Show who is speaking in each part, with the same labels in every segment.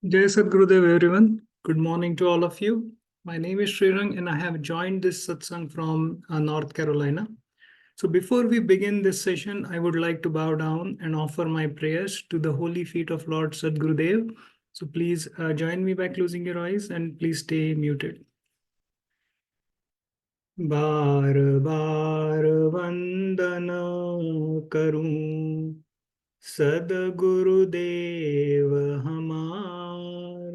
Speaker 1: Jai Sadgurudeo, everyone. Good morning to all of you. My name is Srirang, and I have joined this satsang from North Carolina. So, before we begin this session, I would like to bow down and offer my prayers to the holy feet of Lord Sadgurudeo. So, please join me by closing your eyes and please stay muted. बार बार वंदन करूं सदगुरुदेव हमार,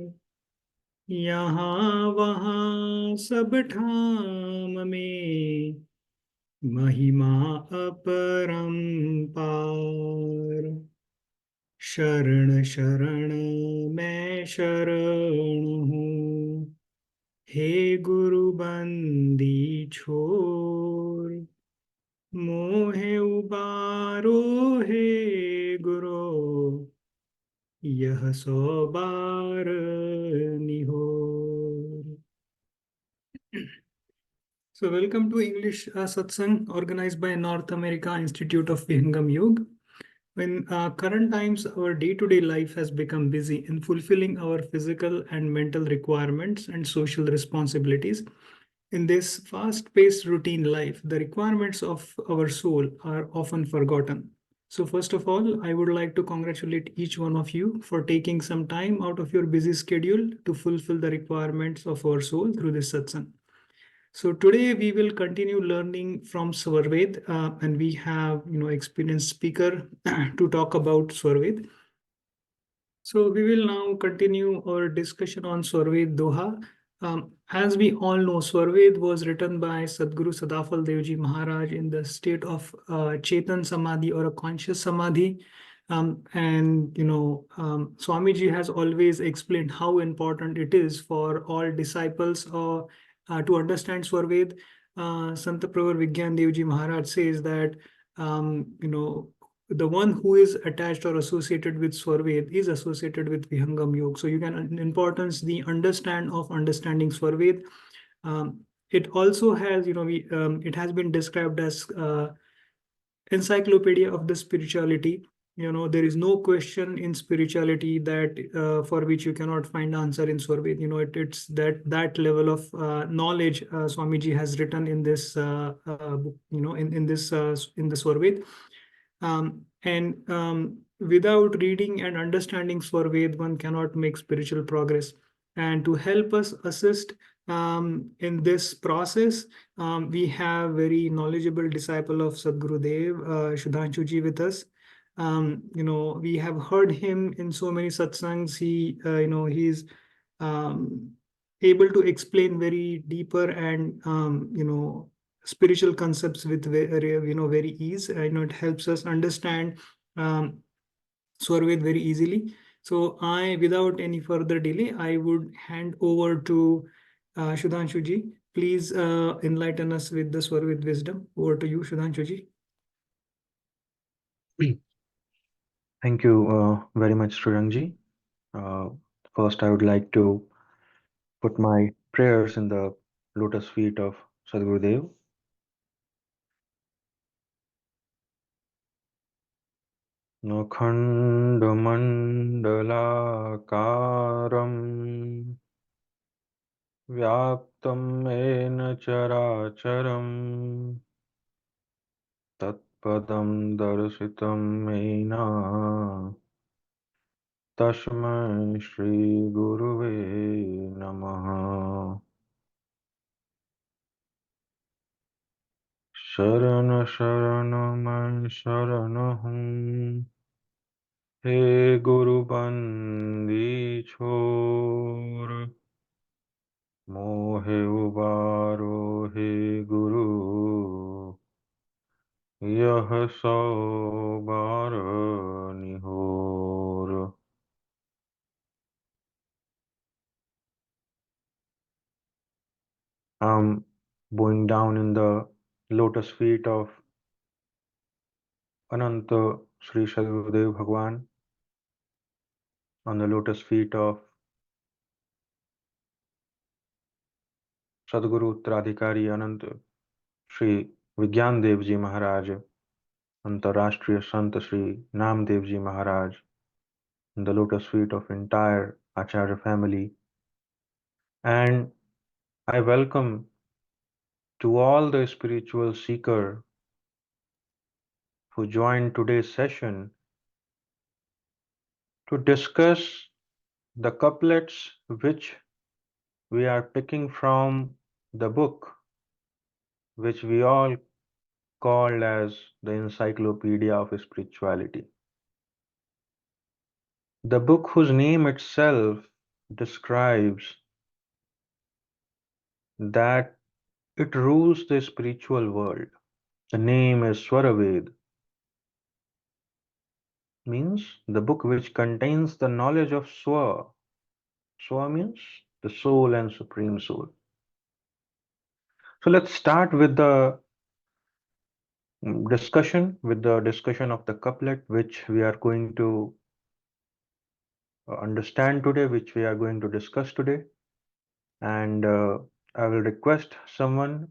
Speaker 1: यहाँ वहाँ सब ठाम में महिमा अपरंपार। शरण शरण मैं शरण हूँ, हे गुरु बंदी छोर। मोहे उबारो हे गुरु, यह 100 बार निहोर। So, welcome to English Satsang organized by North America Institute of Vihangam Yoga. In current times, our day-to-day life has become busy in fulfilling our physical and mental requirements and social responsibilities. In this fast-paced routine life, the requirements of our soul are often forgotten. So first of all, I would like to congratulate each one of you for taking some time out of your busy schedule to fulfill the requirements of our soul through this satsang. So today we will continue learning from Swarved, and we have experienced speaker to talk about Swarved. So we will now continue our discussion on Swarved Doha. As we all know, Swarved was written by Sadguru Sadafal Devji Maharaj in the state of Chetan Samadhi or a conscious Samadhi. Swamiji has always explained how important it is for all disciples to understand Swarved. Sant Pravar Vigyan Devji Maharaj says that the one who is attached or associated with Swarved is associated with Vihangam Yoga. So you can importance the understanding Swarved. It also has, it has been described as encyclopedia of the spirituality. There is no question in spirituality that for which you cannot find answer in Swarved. It's that level of knowledge Swamiji has written in this book, in the Swarved. Without reading and understanding Swarved, one cannot make spiritual progress. And to help us assist in this process, we have very knowledgeable disciple of Sadgurudeo, Sudhanshuji, with us. We have heard him in so many satsangs. He's able to explain very deeper and spiritual concepts with very ease. It helps us understand Swarved very easily. So without any further delay, I would hand over to Sudhanshuji. Please enlighten us with the Swarved wisdom. Over to you, Sudhanshuji.
Speaker 2: Thank you very much, Srirangji. First, I would like to put my prayers in the lotus feet of Sadgurudeo. Nakhandamandalakaram Vyaptam ena characharam Tatpadam darsitam mena Tasmai Shri Guruve Namaha. Sharana Sharana Man Sharana Hum, He Guru Bandi Chor, Mohe Ubaro He Guru, Yah So Bar Nihor. I'm bowing down in the lotus feet of Ananta Sri Sadgurudeo Bhagwan, on the lotus feet of Sadguru Uttradhikari Ananta Sri Vigyan Dev Ji Maharaj, Antarashtriya Sant Sri Namdev Ji Maharaj, in the lotus feet of entire Acharya family. And I welcome to all the spiritual seeker who joined today's session to discuss the couplets which we are picking from the book which we all called as the Encyclopedia of Spirituality. The book whose name itself describes that it rules the spiritual world. The name is Swarved, means the book which contains the knowledge of Swa. Swa means the soul and supreme soul. So let's start with the discussion of the couplet which we are going to understand today, which we are going to discuss today. And I will request someone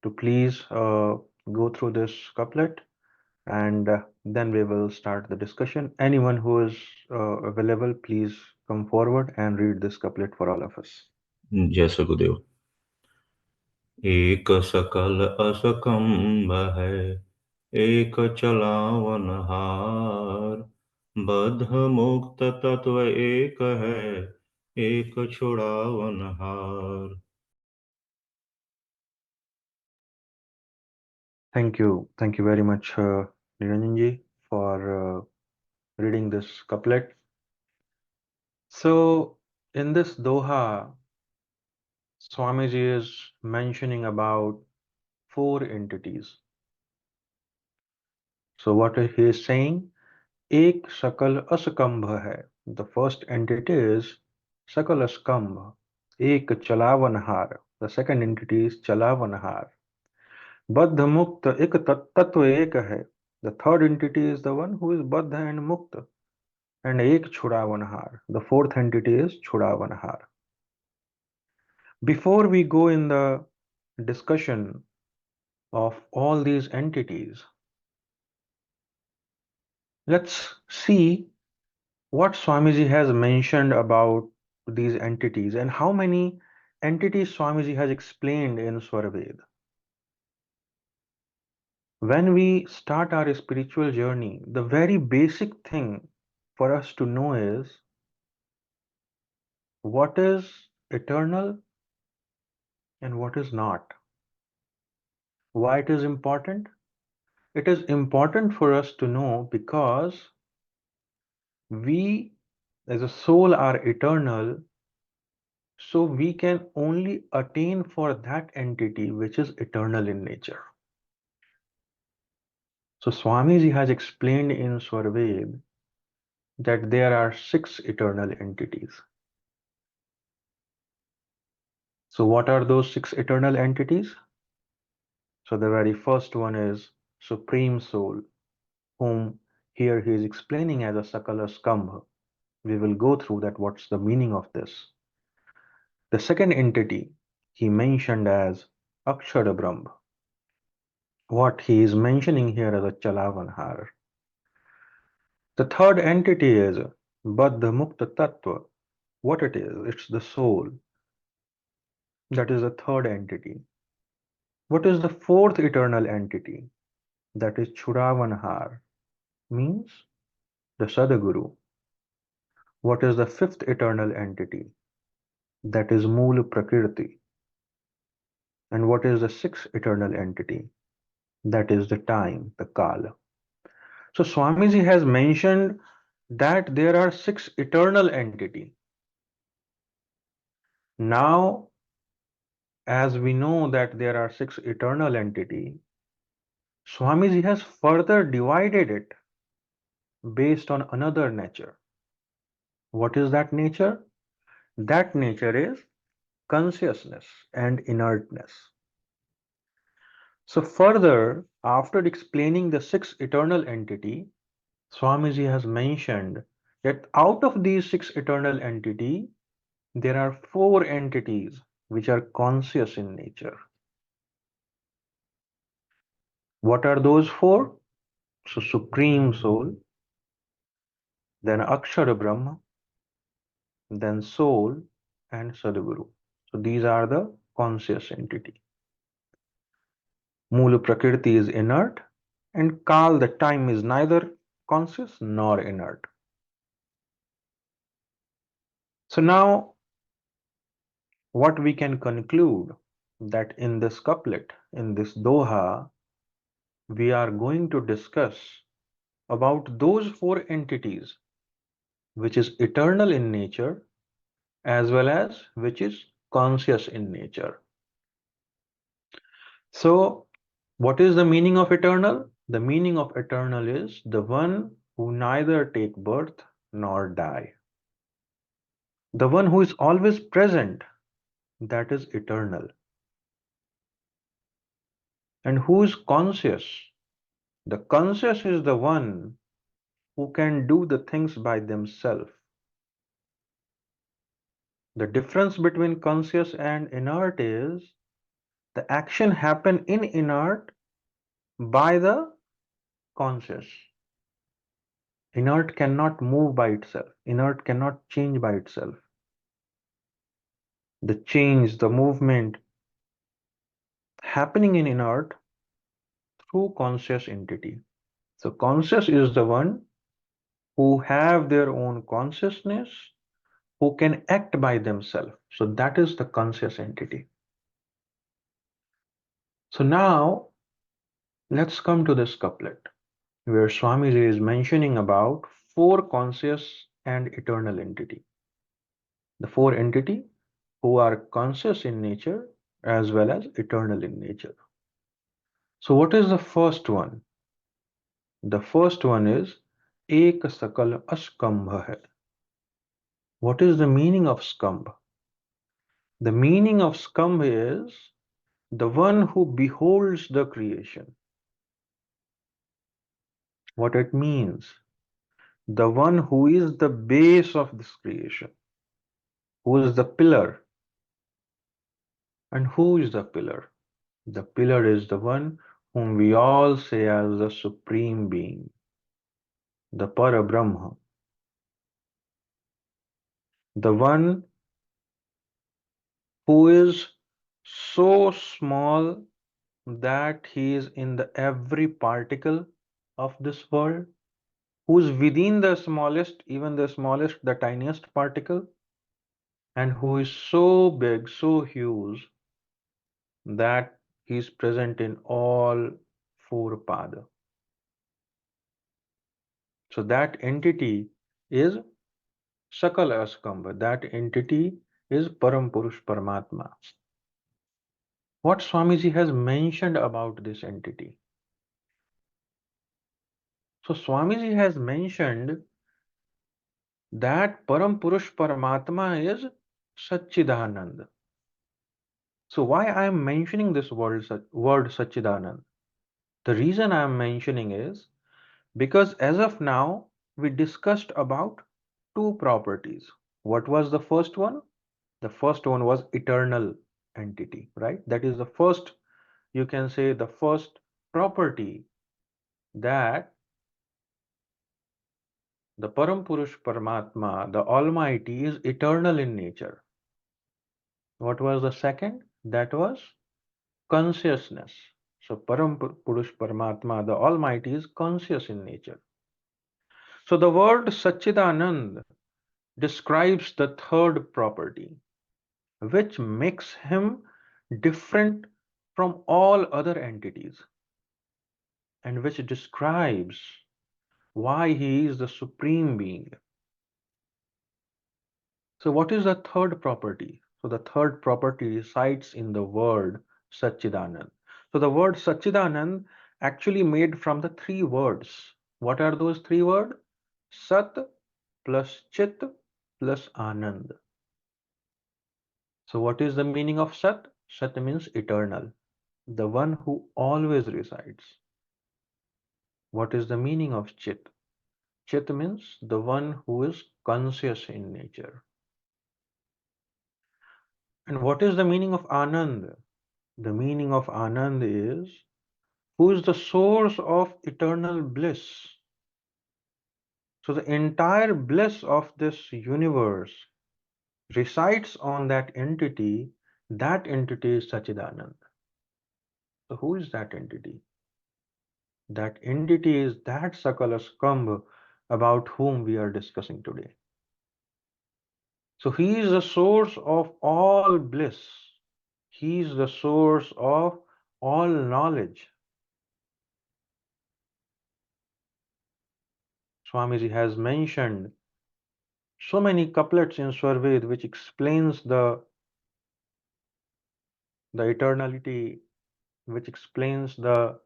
Speaker 2: to please go through this couplet, and then we will start the discussion. Anyone who is available, please come forward and read this couplet for all of us.
Speaker 3: जय सदगुरुदेव। एक सकल असकंभ है, एक चलावन हार, बद्ध मुक्त तत्व एक है, एक छुड़ावन हार।
Speaker 2: Thank you very much, Niranjanji, for reading this couplet. So in this doha, Swamiji is mentioning about 4 entities. So what he is saying, ek sakal askambha hai. The first entity is sakal askambha. Ek chalavanhar. The second entity is chalavanhar. Baddha mukta ek tattva ek hai. The third entity is the one who is baddha and mukta. And ek chudavanhar. The fourth entity is chudavanhar. Before we go in the discussion of all these entities, let's see what Swamiji has mentioned about these entities and how many entities Swamiji has explained in Swarved. When we start our spiritual journey, the very basic thing for us to know is what is eternal and what is not. Why it is important? It is important for us to know because we as a soul are eternal, so we can only attain for that entity which is eternal in nature. So Swamiji has explained in Swarved that there are 6 eternal entities. So what are those 6 eternal entities? So the very first one is Supreme Soul, whom here he is explaining as a Sakala Skambha. We will go through that, what's the meaning of this. The second entity he mentioned as Akshara Brahma. What he is mentioning here as a Chalavanhar. The third entity is Baddha Mukta Tattva. What it is? It's the soul. That is the third entity. What is the fourth eternal entity? That is Chudavanhar, means the Sadguru. What is the fifth eternal entity? That is Mool Prakriti. And what is the sixth eternal entity? That is the time, the Kala. So Swamiji has mentioned that there are 6 eternal entities. Now, as we know that there are 6 eternal entities, Swamiji has further divided it based on another nature. What is that nature? That nature is consciousness and inertness. So further, after explaining the 6 eternal entity, Swamiji has mentioned that out of these 6 eternal entity, there are 4 entities which are conscious in nature. What are those 4? So Supreme Soul, then Akshara Brahma, then soul, and Sadguru. So these are the conscious entity. Mula Prakriti is inert, and Kal, the time, is neither conscious nor inert. So now what we can conclude that in this couplet, in this doha, we are going to discuss about those four entities which is eternal in nature as well as which is conscious in nature. So what is the meaning of eternal? The meaning of eternal is the one who neither take birth nor die. The one who is always present, that is eternal. And who is conscious? The conscious is the one who can do the things by themselves. The difference between conscious and inert is the action happen in inert by the conscious. Inert cannot move by itself. Inert cannot change by itself. The change, the movement happening in inert through conscious entity. So conscious is the one who have their own consciousness, who can act by themselves. So that is the conscious entity. So now let's come to this couplet where Swamiji is mentioning about four conscious and eternal entity. The four entity who are conscious in nature as well as eternal in nature. So what is the first one? The first one is Ek Sakal Askambha hai. What is the meaning of skambha? The meaning of skambha is the one who beholds the creation. What it means? The one who is the base of this creation, who is the pillar. And who is the pillar? The pillar is the one whom we all say as the Supreme Being, the Parabrahma, the one who is so small that he is in the every particle of this world, who is within the smallest, even the smallest, the tiniest particle, and who is so big, so huge that he is present in all four pada. So that entity is Sakala Askambha. That entity is Param Purush Paramatma. What Swamiji has mentioned about this entity? So Swamiji has mentioned that Param Purush Paramatma is Satchidanand. So why I am mentioning this word Satchidanand? The reason I am mentioning is because as of now we discussed about two properties. What was the first one? The first one was eternal entity, right? That is the first, you can say the first property, that the Param Purush Paramatma, the Almighty, is eternal in nature. What was the second? That was consciousness. So Param Purush Paramatma, the Almighty, is conscious in nature. So the word Satchidanand describes the third property, which makes him different from all other entities and which describes why he is the supreme being. So what is the third property? So the third property resides in the word Satchidanand. So the word Satchidanand actually made from the three words. What are those three words? Sat plus Chit plus Anand. So what is the meaning of Sat? Sat means eternal, the one who always resides. What is the meaning of Chit? Chit means the one who is conscious in nature. And what is the meaning of Anand? The meaning of Anand is who is the source of eternal bliss. So the entire bliss of this universe resides on that entity. That entity is Sachidanand. So who is that entity? That entity is that Sakala Skambha about whom we are discussing today. So he is the source of all bliss. He is the source of all knowledge. Swamiji has mentioned so many couplets in Swarved which explains the eternality, which explains the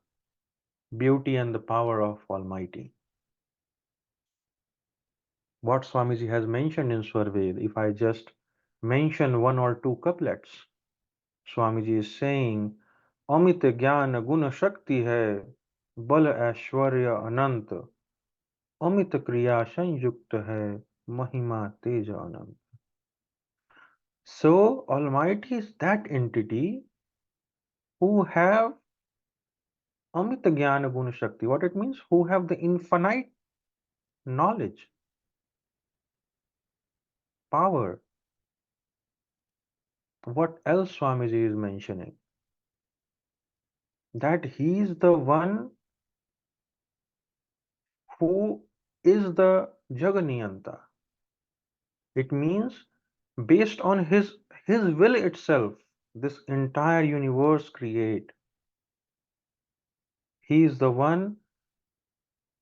Speaker 2: beauty and the power of Almighty. What Swamiji has mentioned in Swarved, if I just mention one or two couplets, Swamiji is saying, Amit Gyan Guna Shakti hai, Bal Aishwarya Anant, Amit Kriya Sanyukta hai, Mahima Teja Anant. So Almighty is that entity who have Amita Jnana Guna Shakti. What it means? Who have the infinite knowledge, power. What else Swamiji is mentioning? That he is the one who is the Jaganiyanta. It means based on his will itself, this entire universe create. He is the one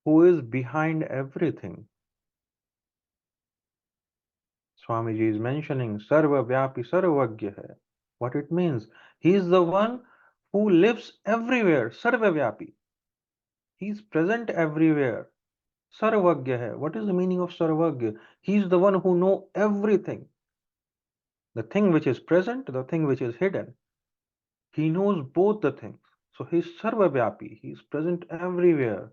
Speaker 2: who is behind everything. Swamiji is mentioning Sarva Vyapi Sarvagya hai. What it means? He is the one who lives everywhere, Sarva Vyapi. He is present everywhere. Sarvagya hai. What is the meaning of Sarvagya? He is the one who knows everything. The thing which is present, the thing which is hidden. He knows both the things. So he is Sarva Vyapi. He is present everywhere.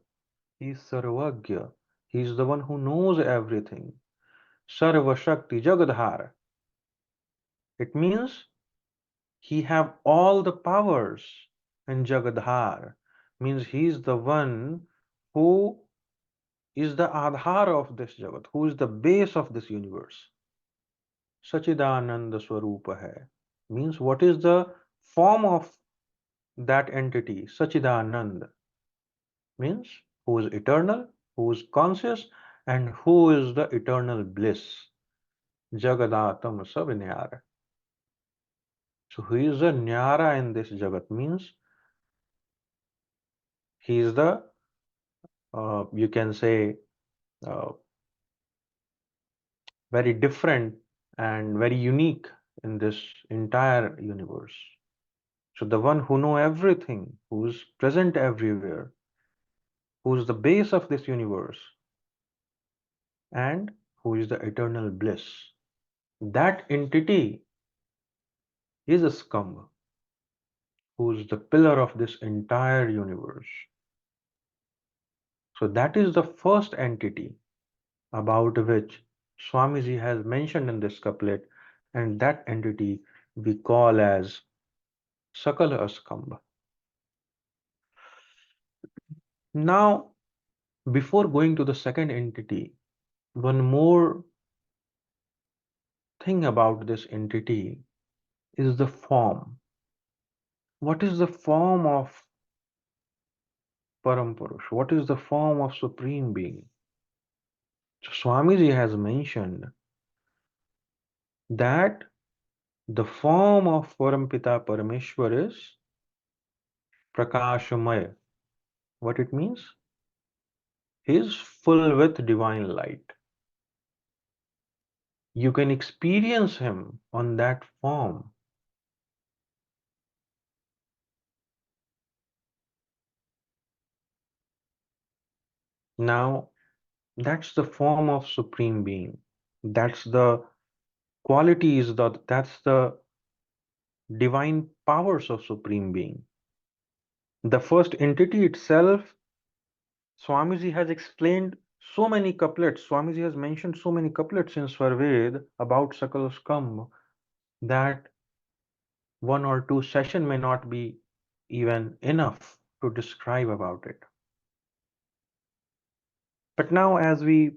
Speaker 2: He is Sarvagya. He is the one who knows everything. Sarva Shakti Jagadhara. It means he have all the powers, and Jagadhar means he is the one who is the Adhar of this Jagat, who is the base of this universe. Sachidananda Swarupa hai means what is the form of that entity? Sachidanand means who is eternal, who is conscious, and who is the eternal bliss. Jagadatam Savinyara. So who is the Nyara in this Jagat means he is the you can say very different and very unique in this entire universe. So the one who knows everything, who is present everywhere, who is the base of this universe, and who is the eternal bliss. That entity is a Skambha, who is the pillar of this entire universe. So that is the first entity about which Swamiji has mentioned in this couplet, and that entity we call as Sakala Skambha. Now, before going to the second entity, one more thing about this entity is the form. What is the form of Parampurush? What is the form of Supreme Being? So Swamiji has mentioned that the form of Parampita Parameshwar is Prakashamaya. What it means? He is full with divine light. You can experience him on that form. Now, that's the form of Supreme Being. That's the qualities, that's the divine powers of Supreme Being. The first entity itself, Swamiji has explained so many couplets. Swamiji has mentioned so many couplets in Swarved about Sakala Skambha that one or two session may not be even enough to describe about it. But now as we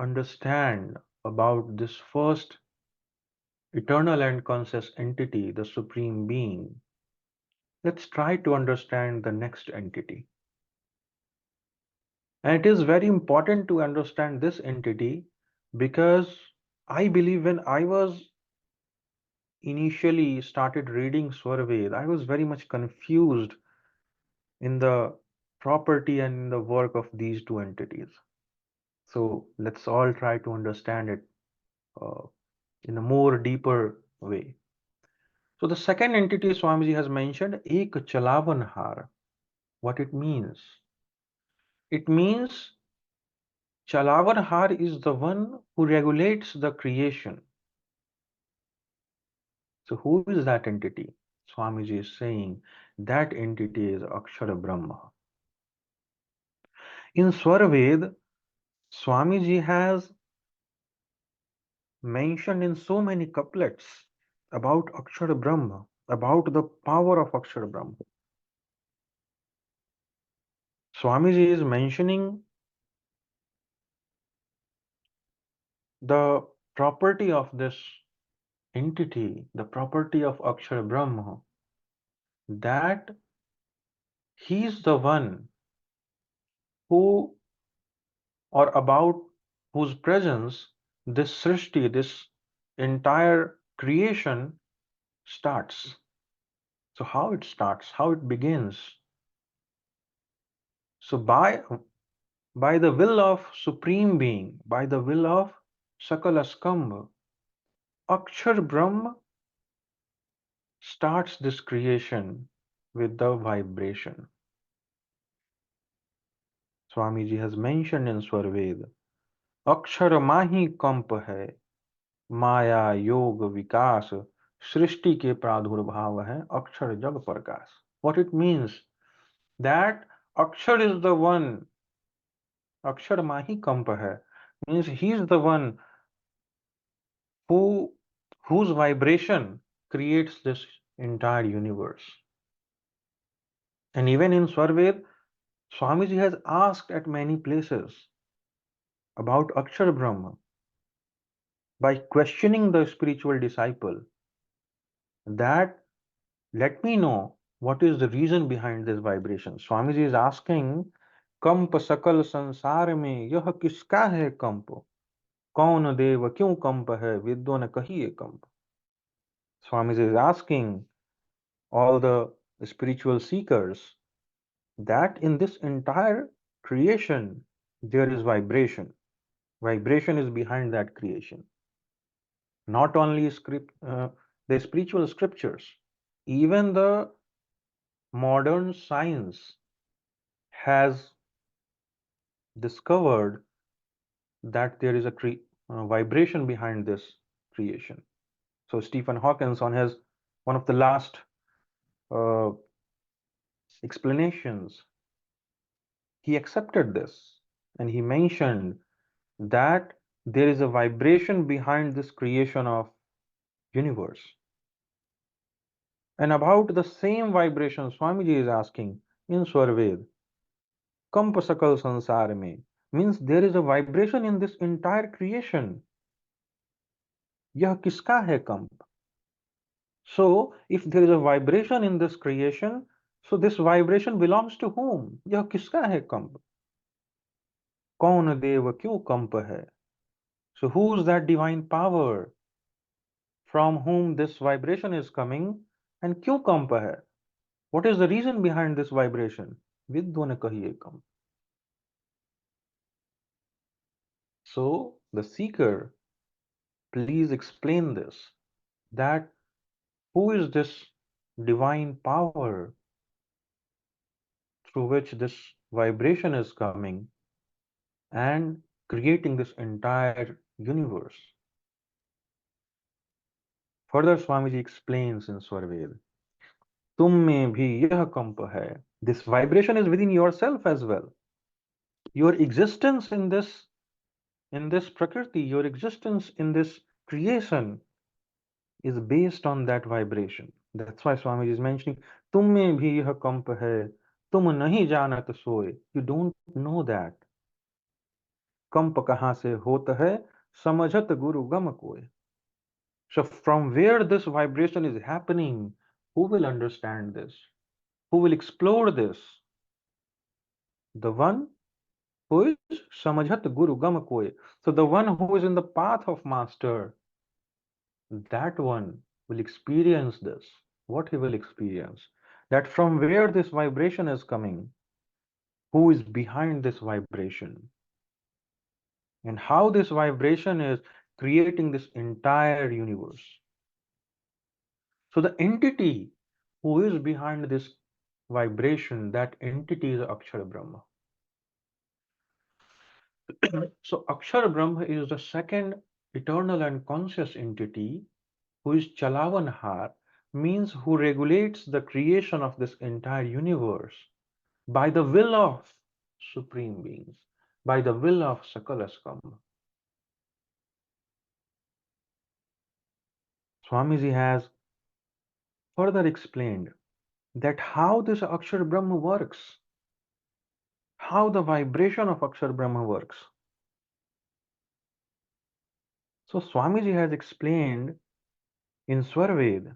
Speaker 2: understand about this first eternal and conscious entity, the Supreme Being, let's try to understand the next entity. And it is very important to understand this entity because I believe when I was initially started reading Swarved, I was very much confused in the property and in the work of these two entities. So let's all try to understand it uh, in a more deeper way. So the second entity Swamiji has mentioned, Ek Chalavanhar. What it means? It means Chalavanhar is the one who regulates the creation. So who is that entity? Swamiji is saying that entity is Akshara Brahma. In Swarved, Swamiji has mentioned in so many couplets about Akshara Brahma, about the power of Akshara Brahma. Swamiji is mentioning the property of this entity, the property of Akshara Brahma, that he is the one who, or about whose presence this Srishti, this entire creation starts. So how it starts, how it begins. So by the will of Supreme Being, by the will of Sakala Skambha, Akshar Brahma starts this creation with the vibration. Swamiji has mentioned in Swarved, Akshar माही कंप है, माया योग विकास, सृष्टि के प्रादुर्भाव है, अक्षर जग प्रकाश. What it means that Akshar is the one, Akshar mahi kampa hai, means he is the one whose vibration creates this entire universe. And even in Swarved, Swamiji has asked at many places about Akshar Brahma by questioning the spiritual disciple that let me know what is the reason behind this vibration. Swamiji is asking, कंप सकल संसार में यह किसका है कंप, कौन देव क्यों कंप है, विद्वान न कहिए कंप. Swamiji is asking all the spiritual seekers that in this entire creation there is vibration. Vibration is behind that creation. Not only the spiritual scriptures, even the modern science has discovered that there is a vibration behind this creation. So Stephen Hawking, on his one of the last uh, explanations, he accepted this and he mentioned that there is a vibration behind this creation of universe. And about the same vibration Swamiji is asking in Swarved, Kamp Sakal Sansar mein, means there is a vibration in this entire creation. Yah kiska hai kamp? So if there is a vibration in this creation, so this vibration belongs to whom? Yah kiska hai kamp? Kaun dev kyun kamp hai? So who is that divine power from whom this vibration is coming and kyun kamp hai? What is the reason behind this vibration? Viddu ne kahiye kamp. So the seeker, please explain this, that who is this divine power through which this vibration is coming and creating this entire universe. Further, Swamiji explains in Swarved, तुम में भी यह कंप है. This vibration is within yourself as well. Your existence in this prakriti, your existence in this creation is based on that vibration. That's why Swamiji is mentioning, तुम में भी यह कंप है, तुम नहीं जानत सोए. You don't know that. कंप कहाँ से होता है, समझत गुरु गम कोय. So from where this vibration is happening, who will understand this? Who will explore this? The one who is samajhat guru gam koy. So the one who is in the path of master, that one will experience this. What he will experience? That from where this vibration is coming, who is behind this vibration, and how this vibration is creating this entire universe. So the entity who is behind this vibration, that entity is Akshara Brahma. So Akshara Brahma is the second eternal and conscious entity who is Chalavanhar, means who regulates the creation of this entire universe by the will of Supreme Beings, by the will of Sakala Skambha. Swamiji has further explained that how this Akshar Brahma works, how the vibration of Akshar Brahma works. So Swamiji has explained in Swarved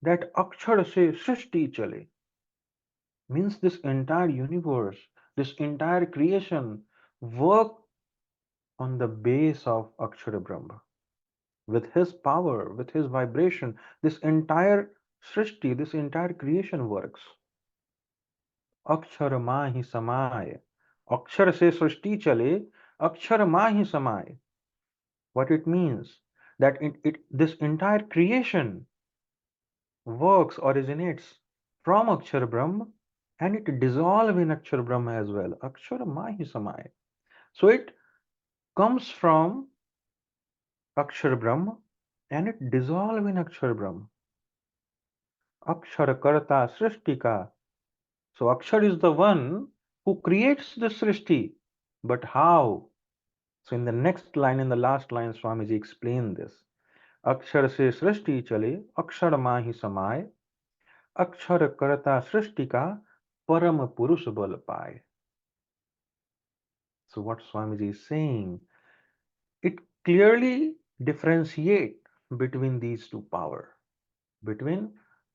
Speaker 2: that Akshar se Srishti chale, means this entire universe, this entire creation work on the base of Akshara Brahma. With his power, with his vibration, this entire Srishti, this entire creation works. अक्षर माँ ही समाय, अक्षर से सृष्टि चले, अक्षर माँ ही समाय. What it means that this entire creation works, originates from Akshar Brahma, and it dissolves in Akshar Brahma as well. Akshar माँ ही समाय. So it comes from Akshar Brahma and it dissolves in Akshar Brahma. Akshar karta srishti ka. So Akshar is the one who creates the srishti. But how? So in the next line, in the last line, Swamiji explained this. Akshar se srishti chale, akshar mahi samay, akshar karta srishti ka param purush bal paye. So what Swamiji is saying, it clearly differentiate between these two power, between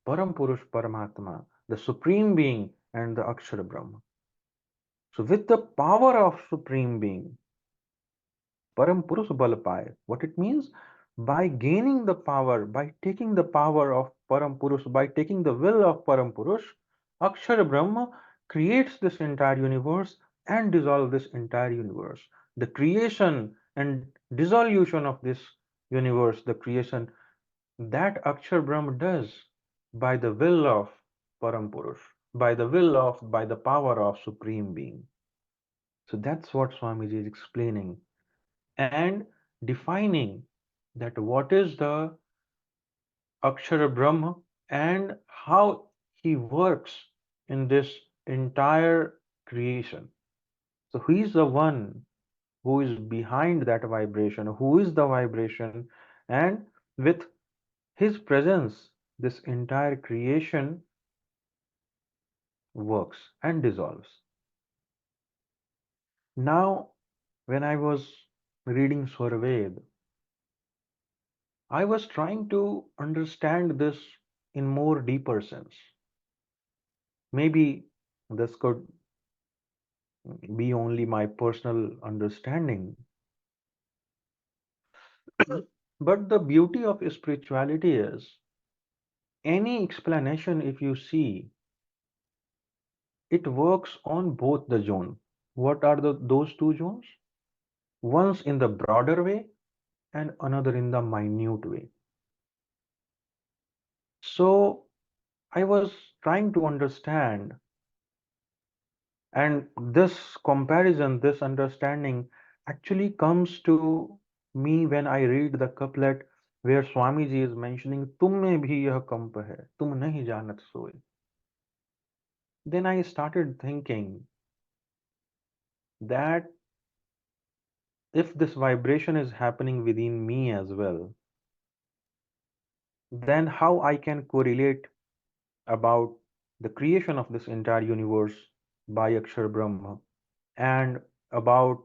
Speaker 2: Param Purush Paramatma, the Supreme Being, and the Akshara Brahma. So with the power of Supreme Being, Param Purush Balapaya. What it means? By gaining the power, by taking the power of Param Purush, by taking the will of Param Purush, Akshara Brahma creates this entire universe and dissolves this entire universe. The creation and dissolution of this universe, the creation that Akshar Brahma does by the will of Param Purush, by the will of, by the power of Supreme Being. So that's what Swamiji is explaining and defining that what is the Akshara Brahma and how he works in this entire creation. So he is the one who is behind that vibration, who is the vibration, and with his presence, this entire creation works and dissolves. Now, when I was reading Swarved, I was trying to understand this in more deeper sense. Maybe this could be only my personal understanding. But the beauty of spirituality is any explanation, if you see, it works on both the zone. What are those two zones? One's in the broader way and another in the minute way. So I was trying to understand, and this comparison, this understanding actually comes to me when I read the couplet where Swamiji is mentioning, "Tum mein bhi yah kamp hai, tum nahi janat soy." Then I started thinking that if this vibration is happening within me as well, then how I can correlate about the creation of this entire universe by Akshar Brahma and about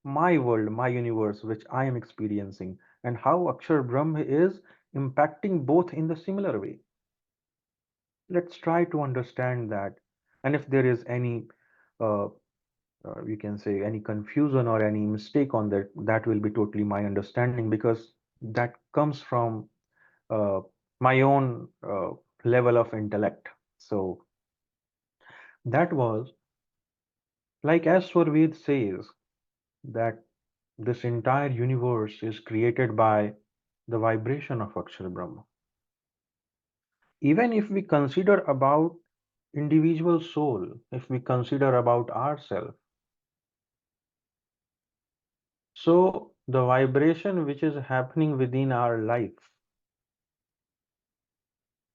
Speaker 2: my world, my universe, which I am experiencing, and how Akshar Brahma is impacting both in the similar way. Let's try to understand that. And if there is any, uh, you can say, any confusion or any mistake on that, that will be totally my understanding, because that comes from uh, my own level of intellect. So that was like, as Swarved says, that this entire universe is created by the vibration of Akshar Brahma. Even if we consider about individual soul, if we consider about ourselves, so the vibration which is happening within our life,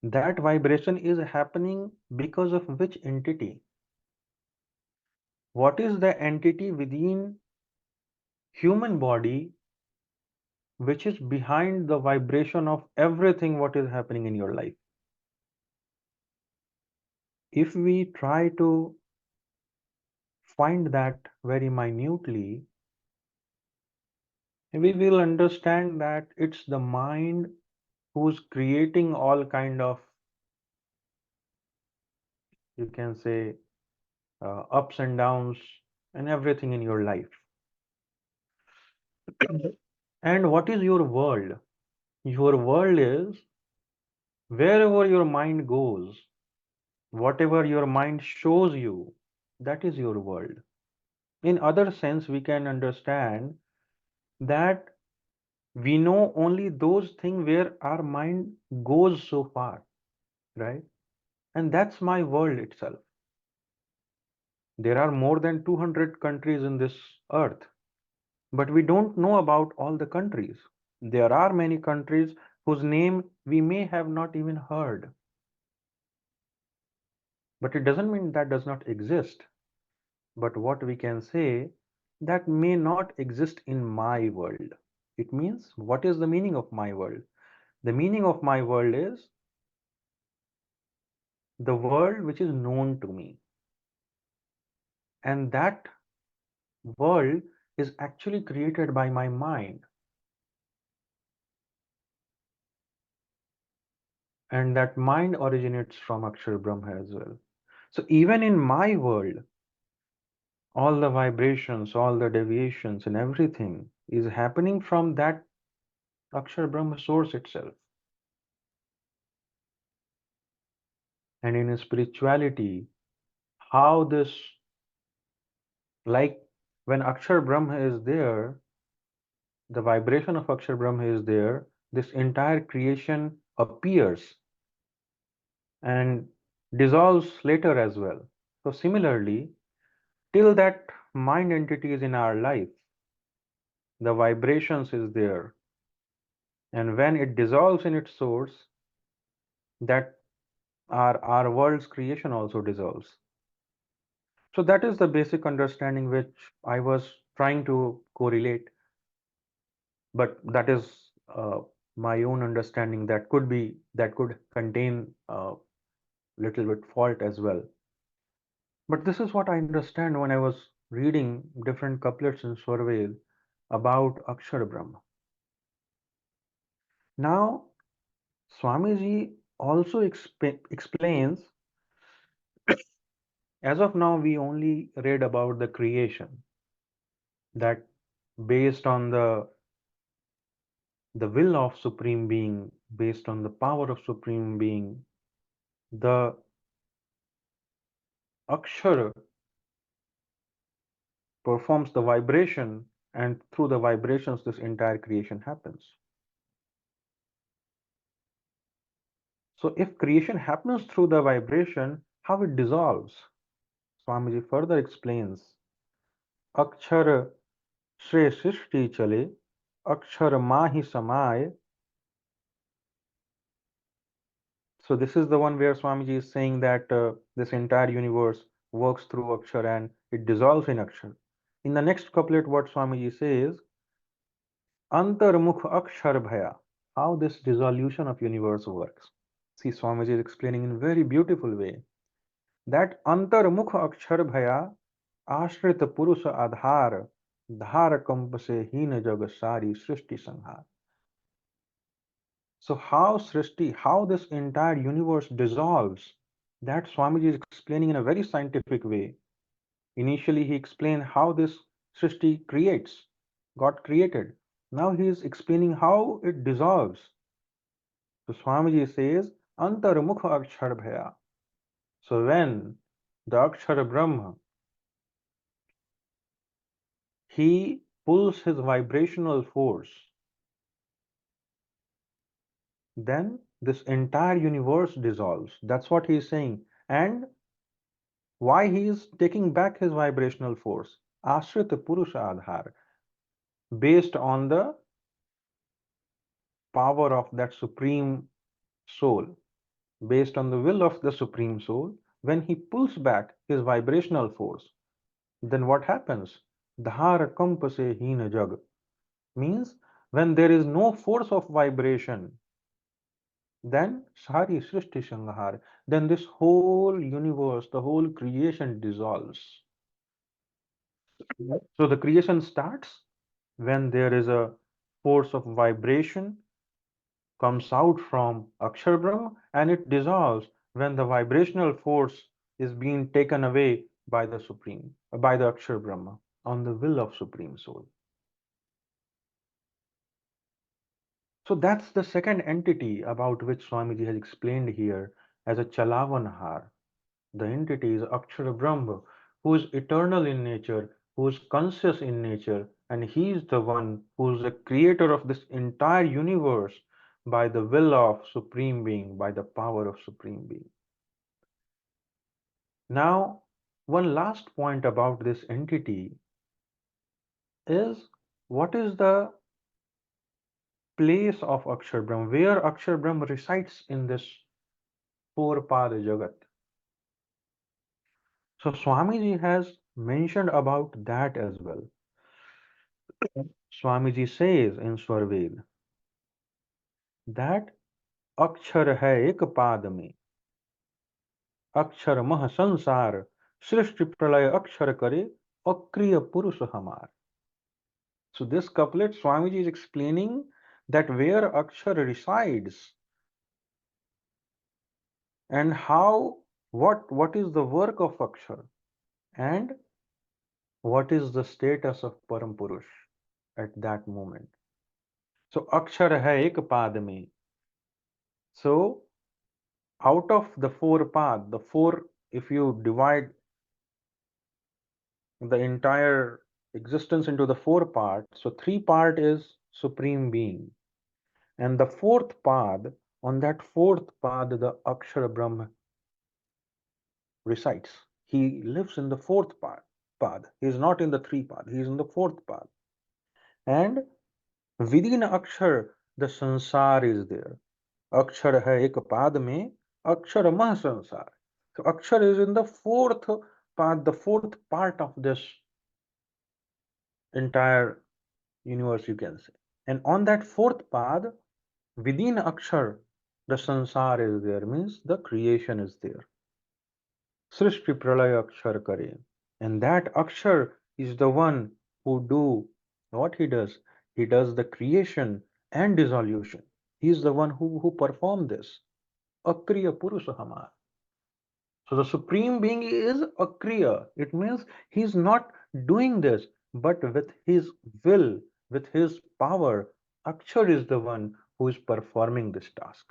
Speaker 2: that vibration is happening because of which entity? What is the entity within human body which is behind the vibration of everything what is happening in your life? If we try to find that very minutely, we will understand that it's the mind who's creating all kind of, you can say, ups and downs and everything in your life. And what is your world? Your world is wherever your mind goes, whatever your mind shows you, that is your world. In other sense, we can understand that we know only those things where our mind goes so far, right? And that's my world itself. There are more than 200 countries in this earth, but we don't know about all the countries. There are many countries whose name we may have not even heard. But it doesn't mean that does not exist. But what we can say, that may not exist in my world. It means, what is the meaning of my world? The meaning of my world is the world which is known to me. And that world is actually created by my mind. And that mind originates from Akshar Brahma as well. So even in my world, all the vibrations, all the deviations and everything is happening from that Akshar Brahma source itself. And in spirituality, how this, like when Akshar Brahma is there, the vibration of Akshar Brahma is there, this entire creation appears and dissolves later as well. So similarly, till that mind entity is in our life, the vibrations is there, and when it dissolves in its source, that our world's creation also dissolves. So that is the basic understanding which I was trying to correlate, but that is my own understanding. That could contain a little bit fault as well. But this is what I understand when I was reading different couplets and surveys about Akshar Brahma. Now, Swamiji also explains, as of now, we only read about the creation, that based on the will of Supreme Being, based on the power of Supreme Being, the Akshara performs the vibration, and through the vibrations, this entire creation happens. So if creation happens through the vibration, how it dissolves? Swamiji further explains, Akshara Shre Srishti Chale, Akshara Mahi Samay. So this is the one where Swamiji is saying that this entire universe works through Akshar and it dissolves in Akshar. In the next couplet, what Swamiji says, Antarmukh Akshar Bhaya, how this dissolution of universe works. See, Swamiji is explaining in a very beautiful way that Antarmukh Akshar Bhaya Ashrita Purusha Adhar धार कंप से हीन जग सारी सृष्टि संहार. So how Srishti, how this entire universe dissolves, that Swamiji is explaining in a very scientific way. Initially, he explained how this Srishti creates, got created. Now he is explaining how it dissolves. So Swamiji says, Antarmukha Akshar Bhaya. So when the Akshar Brahma, he pulls his vibrational force, then this entire universe dissolves. That's what he is saying. And why he is taking back his vibrational force? Ashrita Purusha Adhar, based on the power of that supreme soul, based on the will of the supreme soul, when he pulls back his vibrational force, then what happens? Dhara kampase hina jag, means when there is no force of vibration, then sari srishti sanghar, then this whole universe, the whole creation dissolves. So the creation starts when there is a force of vibration comes out from Akshar Brahma, and it dissolves when the vibrational force is being taken away by the Supreme, by the Akshar Brahma, on the will of Supreme Soul. So that's the second entity about which Swamiji has explained here as a Chalavanhar. The entity is Akshara Brahma, who is eternal in nature, who is conscious in nature, and he is the one who is the creator of this entire universe by the will of Supreme Being, by the power of Supreme Being. Now, one last point about this entity is what is the place of Akshar Brahma, where Akshar Brahma resides in this four-pada Jagat. So Swamiji has mentioned about that as well. Swamiji says in Swarved that अक्षर है एक पाद में, अक्षर मह संसार, सृष्टि प्रलय अक्षर करे, अक्रिय पुरुष हमार. So this couplet Swamiji is explaining that where Akshar resides and how, what is the work of Akshar and what is the status of Param Purush at that moment. So Akshar hai ek pad mein. So out of the four paths, the four, if you divide the entire existence into the four parts, so three part is Supreme Being. And the fourth path, on that fourth path, the Akshara Brahma resides. He lives in the fourth path. He is not in the three path. He is in the fourth path. And within Akshar, the Sansar is there. Akshar hai ek pad mein, Akshar mah Sansar. So Akshar is in the fourth path, the fourth part of this entire universe, you can say. And on that fourth path, within Akshar, the Sansar is there, means the creation is there. Srishti Pralaya Akshar Kare. And that Akshar is the one who do what he does. He does the creation and dissolution. He is the one who perform this. Akriya Purusha Hamar. So the Supreme Being is Akriya. It means he is not doing this, but with his will, with his power, Akshar is the one who is performing this task.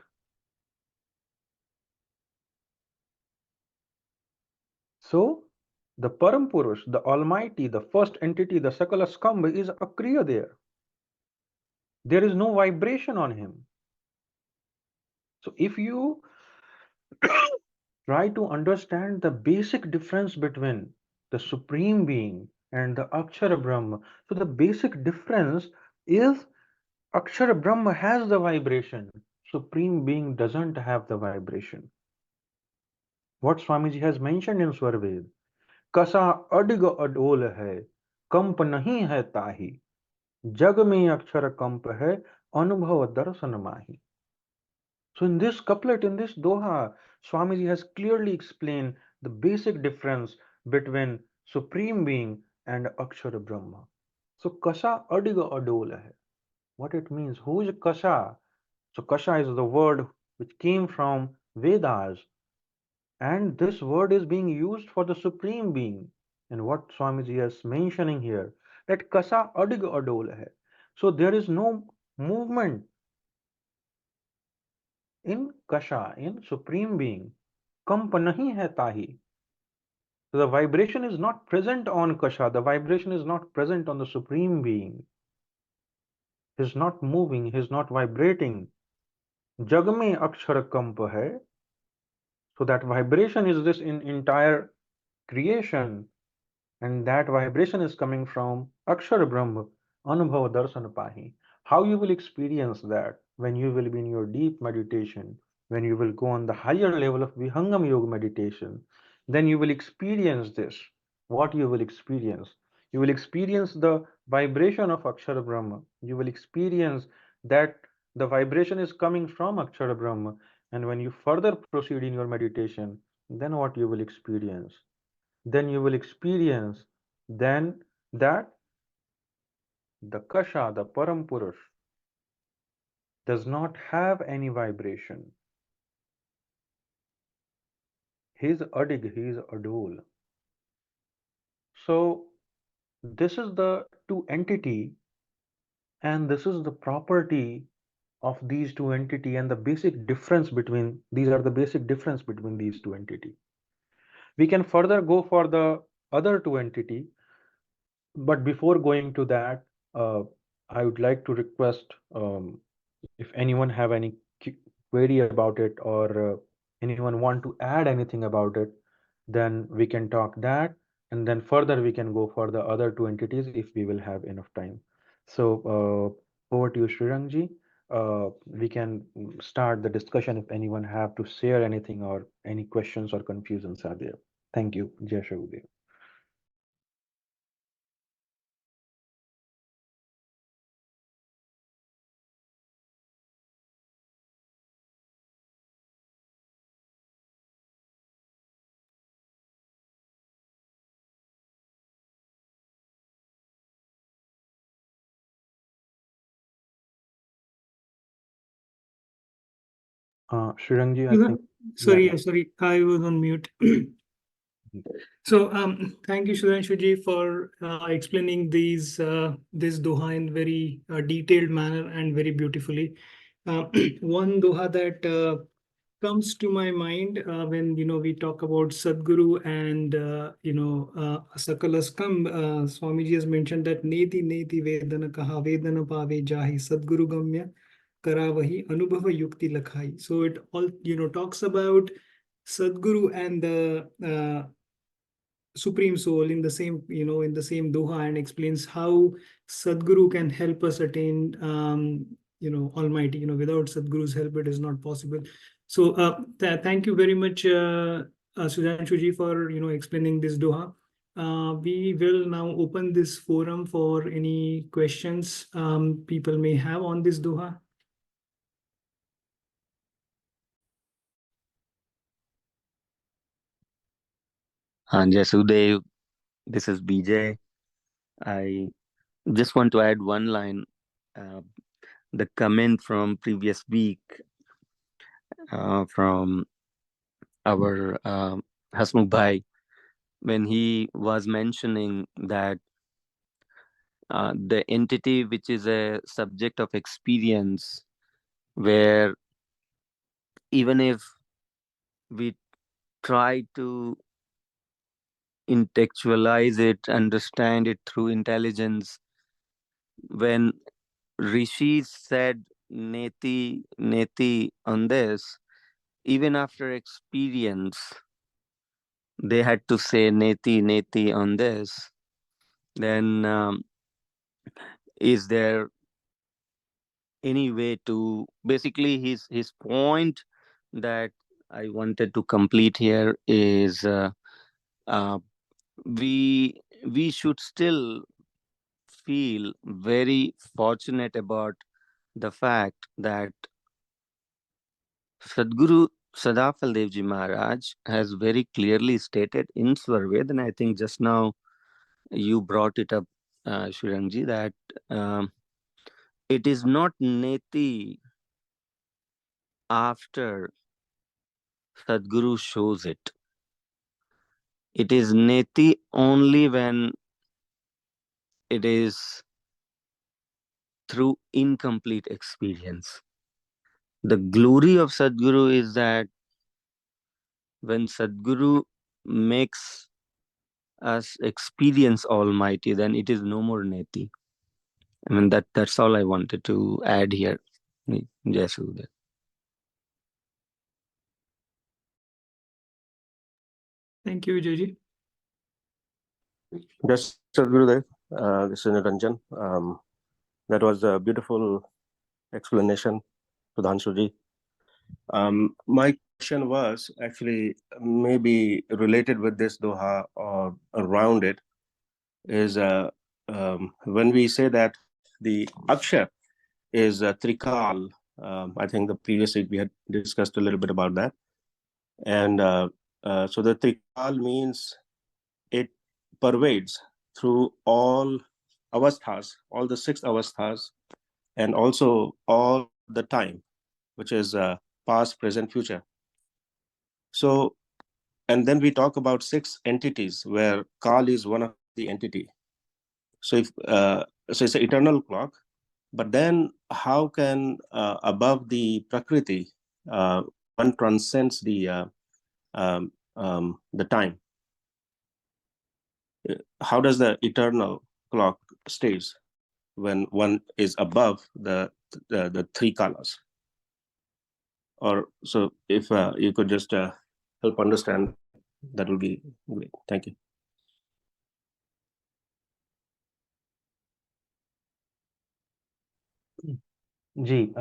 Speaker 2: So the Param Purush, the Almighty, the first entity, the Sakala Skambha is Akriya there. There is no vibration on him. So if you try to understand the basic difference between the Supreme Being and the Akshara Brahma, so the basic difference is Akshara Brahma has the vibration, Supreme Being doesn't have the vibration. What Swamiji has mentioned in Swarved, कसा अडिग अडोल है, कंप नहीं है ताही, जग में अक्षर कंप है, अनुभव दर्शन माही. So in this couplet, in this doha, Swamiji has clearly explained the basic difference between Supreme Being and Akshara Brahma. So kasha adiga adola hai. What it means? Who is kasha? So kasha is the word which came from Vedas, and this word is being used for the Supreme Being. And what Swamiji is mentioning here, that kasha adig adol hai. So there is no movement in kasha, in Supreme Being. Kamp nahi hai tahi. So the vibration is not present on kasha. The vibration is not present on the Supreme Being. He is not moving. He is not vibrating. Jag mein akshar kamp hai. So that vibration is this in entire creation, and that vibration is coming from Akshar Brahma, Anubhav Darshan Pahi. How you will experience that when you will be in your deep meditation, when you will go on the higher level of Vihangam Yoga meditation, then you will experience this. What you will experience? You will experience the vibration of Akshar Brahma. You will experience that the vibration is coming from Akshar Brahma. And when you further proceed in your meditation, then what you will experience? Then you will experience then that the kasha, the param purush, does not have any vibration. He is adig, he is adol. So this is the two entity, and this is the property of these two entity, and the basic difference between these are the basic difference between these two entity. We can further go for the other two entity, but before going to that, I would like to request, if anyone have any query about it, or anyone want to add anything about it, then we can talk that, and then further we can go for the other two entities if we will have enough time. So over to you, Srirangji. We can start the discussion if anyone have to share anything or any questions or confusions are there. Thank you. Jai Sadgurudeo. Srirangji, I think. Yeah.
Speaker 1: Sorry, I was on mute. So thank you, Sudhanshuji, for explaining this doha in very detailed manner and very beautifully. One doha that comes to my mind when we talk about Sadguru and Sakala Skam. Swamiji has mentioned that Neti Neti Vedana Kaha Vedana Pave Jahi Sadguru Gamya Karavahi Anubhava Yukti Lakhai. So it all talks about Sadguru and the Supreme Soul in the same doha, and explains how Sadguru can help us attain Almighty. Without Sadguru's help, it is not possible. So thank you very much, Sudhanshuji, for explaining this doha. We will now open this forum for any questions people may have on this doha.
Speaker 4: Sadgurudeo, this is BJ. I just want to add one line. The comment from previous week from our Hasmukh Bhai, when he was mentioning that the entity which is a subject of experience, where even if we try to intellectualize it, understand it through intelligence, when rishis said neti neti on this, even after experience they had to say neti neti on this, then is there any way to, basically his point that I wanted to complete here is uh, we should still feel very fortunate about the fact that Sadguru Sadafal Devji Maharaj has very clearly stated in Swarved, and I think just now you brought it up Shurangji, that it is not neti after Sadguru shows it. It is neti only when it is through incomplete experience. The glory of Sadguru is that when Sadguru makes us experience Almighty, then it is no more neti. I mean, that's all I wanted to add here. Jai Sadgurudeo.
Speaker 1: Thank you, Vijayji.
Speaker 5: Yes, Sadgurudeo. This is Niranjan. That was a beautiful explanation, Sudhanshuji. My question was actually maybe related with this Doha or around it is when we say that the Akshar is Trikal. I think the previous week we had discussed a little bit about that. And so the Trikal means it pervades through all avasthas, all the 6 avasthas, and also all the time, which is past, present, future. So, and then we talk about 6 entities where Kal is one of the entity. So if so it's an eternal clock, but then how can above the Prakriti one transcends the time? How does the eternal clock stays when one is above the 3 kalas? Or so if you could just help understand, that will be great. Thank you.
Speaker 2: Ji,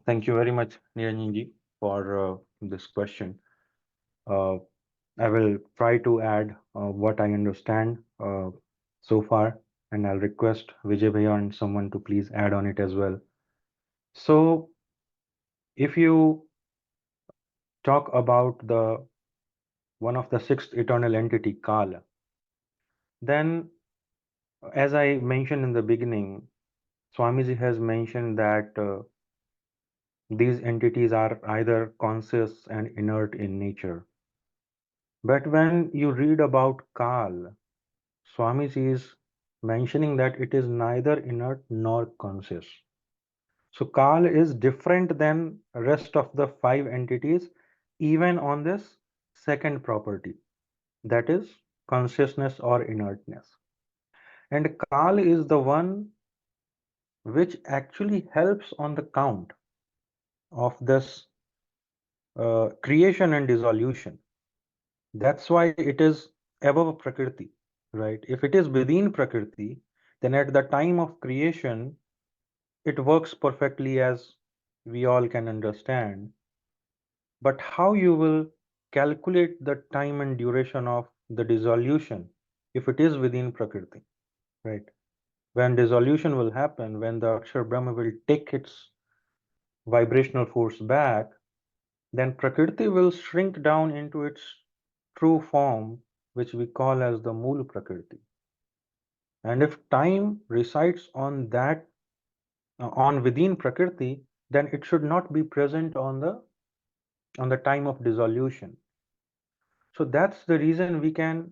Speaker 2: thank you very much, Niranjan ji, for this question. I will try to add what I understand so far, and I'll request Vijay Bhaiya and someone to please add on it as well. So, if you talk about the one of the 6th eternal entity, Kala, then as I mentioned in the beginning, Swamiji has mentioned that these entities are either conscious and inert in nature. But when you read about Kal, Swamiji is mentioning that it is neither inert nor conscious. So Kal is different than rest of the 5 entities, even on this second property, that is consciousness or inertness. And Kal is the one which actually helps on the count of this creation and dissolution. That's why it is above Prakriti, right? If it is within Prakriti, then at the time of creation, it works perfectly as we all can understand. But how you will calculate the time and duration of the dissolution if it is within Prakriti, right? When dissolution will happen, when the Akshar Brahma will take its vibrational force back, then Prakriti will shrink down into its true form, which we call as the Mool Prakriti. And if time resides on that, on within Prakriti, then it should not be present on the time of dissolution. So that's the reason we can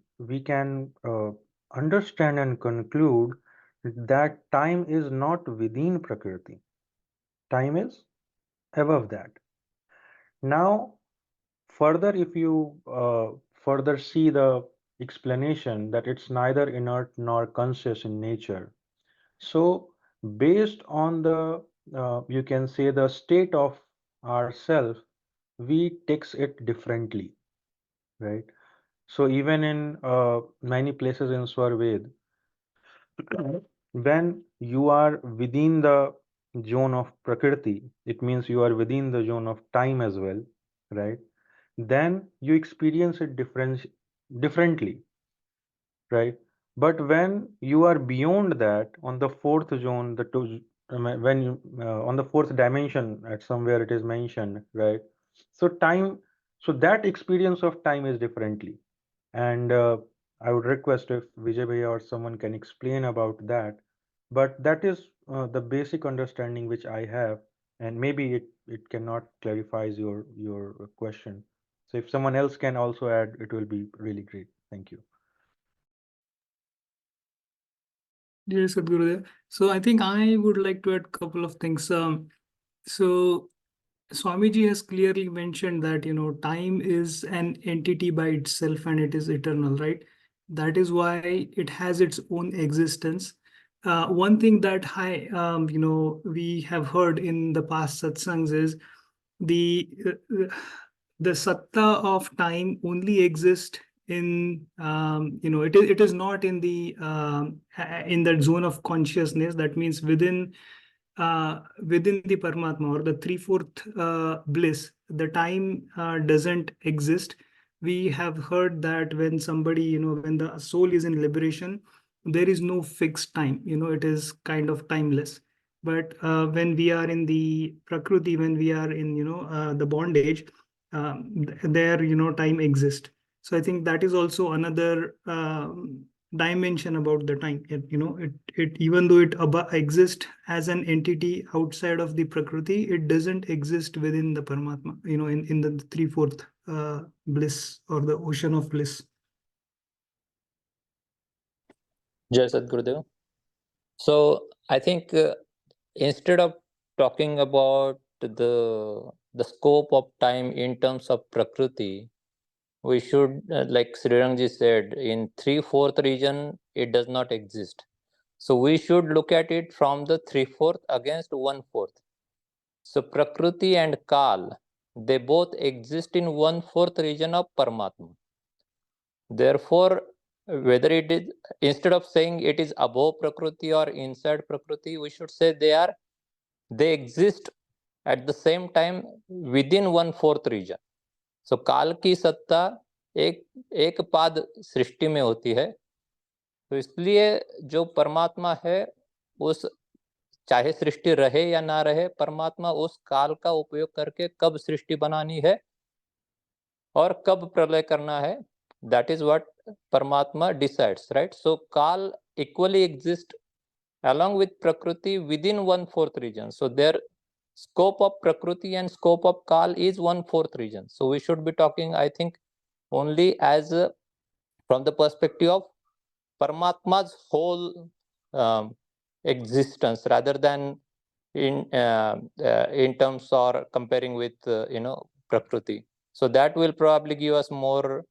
Speaker 2: understand and conclude that time is not within Prakriti. Time is above that. Now, further, if you further see the explanation that it's neither inert nor conscious in nature. So, based on the you can say the state of ourself, we takes it differently, right? So even in many places in Swarved, when you are within the zone of Prakriti, it means you are within the zone of time as well, right? Then you experience it differently, right? But when you are beyond that, on the 4th zone, the two, when you on the 4th dimension, at somewhere it is mentioned, right? So time, so that experience of time is differently, and I would request if Vijay Bhaiya or someone can explain about that. But that is the basic understanding which I have, and maybe it cannot clarifies your question. So if someone else can also add, it will be really great. Thank you.
Speaker 1: Yes, Sadhguru. So I think I would like to add a couple of things. So Swamiji has clearly mentioned that, time is an entity by itself and it is eternal, right? That is why it has its own existence. One thing that we have heard in the past satsangs is the the satta of time only exists in it is not in that zone of consciousness. That means within the Paramatma or the three-fourth bliss, the time doesn't exist. We have heard that when somebody, when the soul is in liberation, there is no fixed time. It is kind of timeless. But when we are in the Prakriti, when we are in, the bondage, there, time exists. So I think that is also another dimension about the time. It even though it exists as an entity outside of the Prakriti, it doesn't exist within the Paramatma, in the three-fourth bliss or the ocean of bliss.
Speaker 6: Jai Sadgurudeo. So I think instead of talking about the scope of time in terms of Prakriti, we should, like Srirangji said, in 3/4 region, it does not exist. So we should look at it from the 3/4 against 1/4. So Prakriti and Kal, they both exist in 1/4 region of Paramatma. Therefore, whether it is, instead of saying it is above Prakriti or inside Prakriti, we should say they exist at the same time within 1/4 region. So काल की सत्ता एक पाद सृष्टि में होती है, तो इसलिए जो परमात्मा है उस चाहे सृष्टि रहे या ना रहे, परमात्मा उस काल का उपयोग करके कब सृष्टि बनानी है और कब प्रलय करना है, that is what Paramatma decides, right? So Kal equally exists along with Prakriti within 1/4 region. So their scope of Prakriti and scope of Kal is 1/4 region. So we should be talking, I think, only as from the perspective of Paramatma's whole existence, rather than in terms or comparing with Prakriti. So that will probably give us more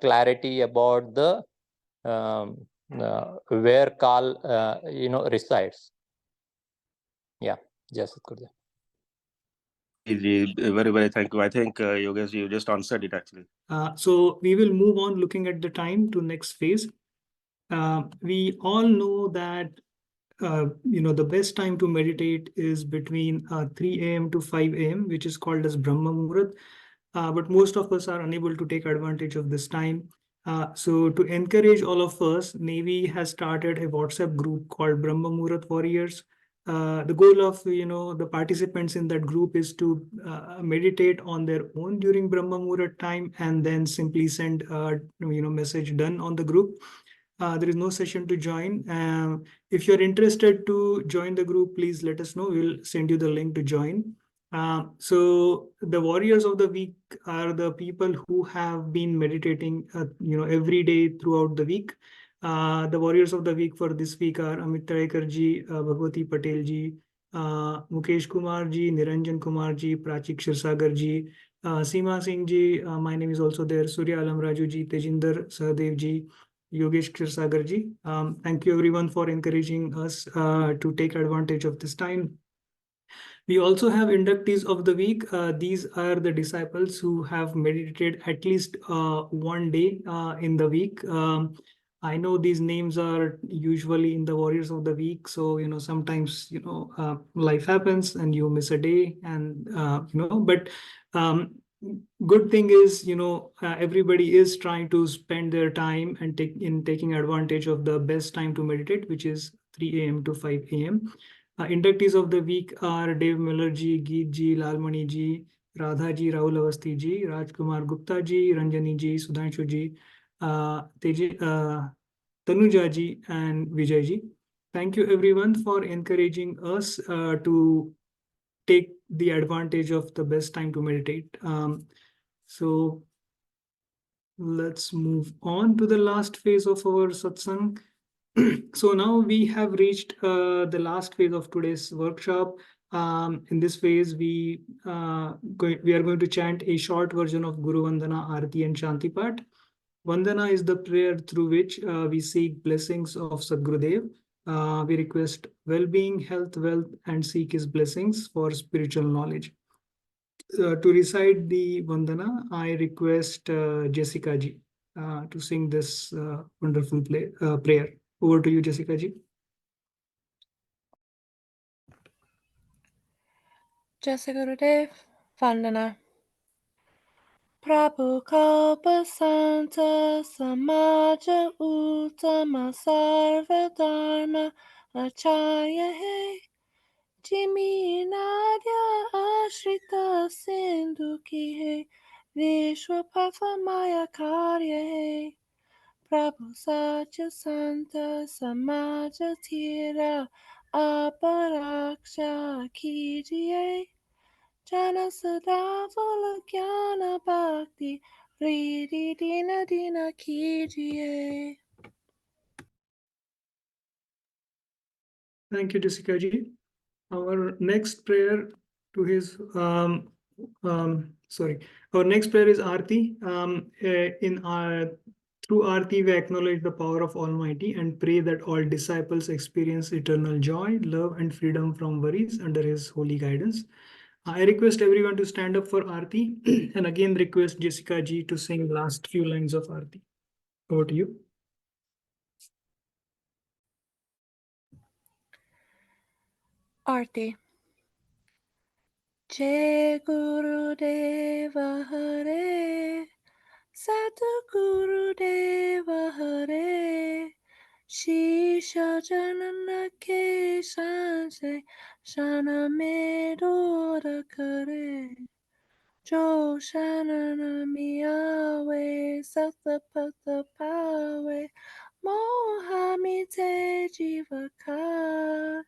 Speaker 6: clarity about the where Kal resides. Yeah, just
Speaker 5: Very, very thank you. I think Yogesh, you just answered it actually.
Speaker 1: So we will move on looking at the time to next phase. We all know that the best time to meditate is between 3 a.m. to 5 a.m., which is called as Brahma Muhurat. But most of us are unable to take advantage of this time. So to encourage all of us, NAIVY has started a WhatsApp group called Brahma Muhurat Warriors. The goal of the participants in that group is to meditate on their own during Brahma Muhurat time, and then simply send message done on the group. There is no session to join. If you're interested to join the group, please let us know. We'll send you the link to join. So the warriors of the week are the people who have been meditating, every day throughout the week. The warriors of the week for this week are Amit Traikar ji, Bhagwati Patel ji, Mukesh Kumar ji, Niranjan Kumar ji, Prachik Shirsagar ji, Seema Singh ji. My name is also there. Surya Alam Raju ji, Tejinder Sahadev ji, Yogesh Kshirshagar ji. Thank you everyone for encouraging us to take advantage of this time. We also have inductees of the week. These are the disciples who have meditated at least one day in the week. I know these names are usually in the warriors of the week. So, sometimes, life happens and you miss a day, and, but good thing is, everybody is trying to spend their time and taking advantage of the best time to meditate, which is 3 a.m. to 5 a.m. Inductees of the week are Dave Miller ji, Geet ji, Lalmani ji, Radha ji, Rahul Avasti ji, Rajkumar Gupta ji, Ranjani ji, Sudhanshu ji. Tanujaji and Vijayji. Thank you everyone for encouraging us to take the advantage of the best time to meditate. So let's move on to the last phase of our satsang. So now we have reached the last phase of today's workshop. In this phase, we are going to chant a short version of Guru Vandana, Arati and Shanti Path. Vandana is the prayer through which we seek blessings of Sadgurudeo. We request well-being, health, wealth, and seek his blessings for spiritual knowledge. To recite the Vandana, I request Jessica ji to sing this wonderful prayer. Over to you, Jessica ji.
Speaker 7: Sadgurudeo Vandana. Prabhu Kalpa Santa Samaja Uttama Sarva Dharma Acharya He Jimi Nadia Ashrita Sindhu Ki He Vishwapatha Maya Karya He Prabhu Satya Santa Samaja Tira Aparaksha Kijiye Jana Sadavula Jnana Bhakti Riddhi Dina Dina Kijiye.
Speaker 1: Thank you, Jessica ji. Our next prayer to his our next prayer is Aarti. Through Aarti, we acknowledge the power of Almighty and pray that all disciples experience eternal joy, love, and freedom from worries under his holy guidance. I request everyone to stand up for Aarti and again request Jessica ji to sing last few lines of Aarti. Over to you.
Speaker 7: Aarti. Jai Gurudeva Hare Sadgurudeva Hare Shisha Janana Ke Sanse Shana Medora Kare Jo Shanana Miyawe Sattapatha Pawe Mohamite Jivaka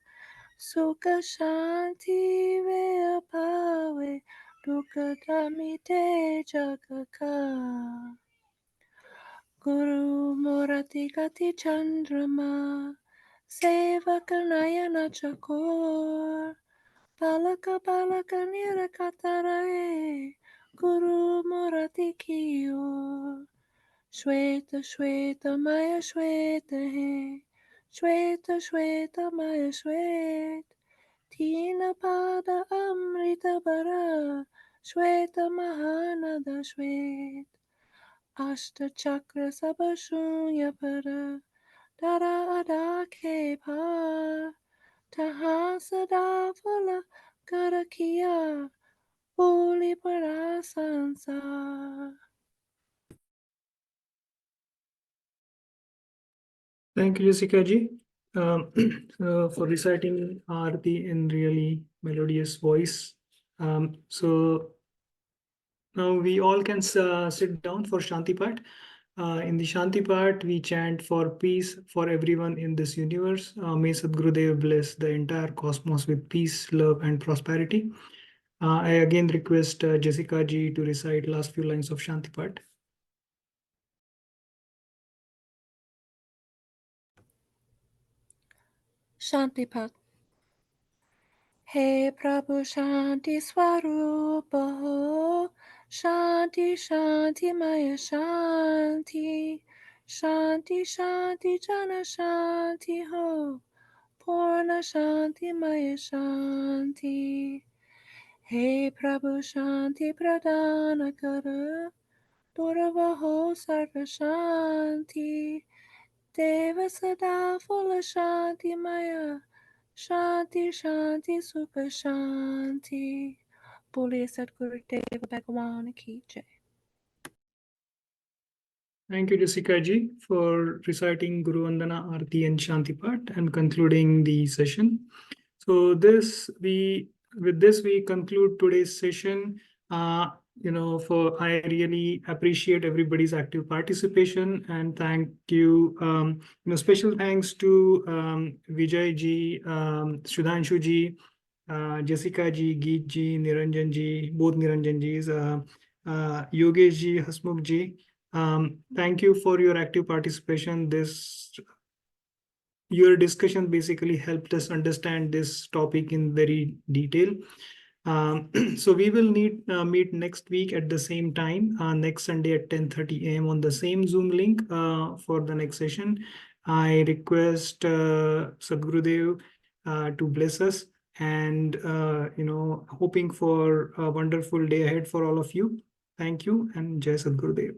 Speaker 7: Sukha Shanti Veapave Dukkha Damite Jagaka Guru Murati Gati Chandrama Sevakanayana Chakor Balaka Balaka Nirakatarae Guru Murati Kiyo Shweta Shweta Maya Shweta He Shweta Shweta Maya Shweta Tina Pada Amrita Bara Shweta Mahanada Shweta Ashta Chakra Sabashunya Para Dara Adake Pa Tahasada Vala Karakia Uli Parasansa.
Speaker 1: Thank you, Jessica ji, for reciting Aarti in really melodious voice. So now we all can sit down for Shanti Path. In the Shanti Path, we chant for peace for everyone in this universe. May Sadgurudeo bless the entire cosmos with peace, love, and prosperity. I again request Jessica ji to recite last few lines of Shanti Path.
Speaker 7: Shanti Path. Hey Prabhu Shanti Swarupa Ho Shanti Shanti Maya Shanti Shanti Shanti Jana Shanti Ho Purna Shanti Maya Shanti Hey Prabhu Shanti Pradana Kara Durava Ho Sarva Shanti Deva Sada Fulla Shanti Maya Shanti Shanti Sukha Shanti Boliya Sadgurudeo Bhagwan Ki Jai.
Speaker 1: Thank you, Jessica ji, for reciting Guru Vandana, Aarti, and Shanti Path and concluding the session. So with this we conclude today's session. I really appreciate everybody's active participation, and thank you. Special thanks to Vijay ji, Sudhanshu ji, Jessica ji, Geet ji, Niranjan ji, both Niranjan ji's, Yogesh ji, Hasmukh ji. Thank you for your active participation. Your discussion basically helped us understand this topic in very detail. So we will meet next week at the same time, next Sunday at 10:30 a.m. on the same Zoom link for the next session. I request Sadgurudeo to bless us, and hoping for a wonderful day ahead for all of you. Thank you, and Jai Sadgurudeo.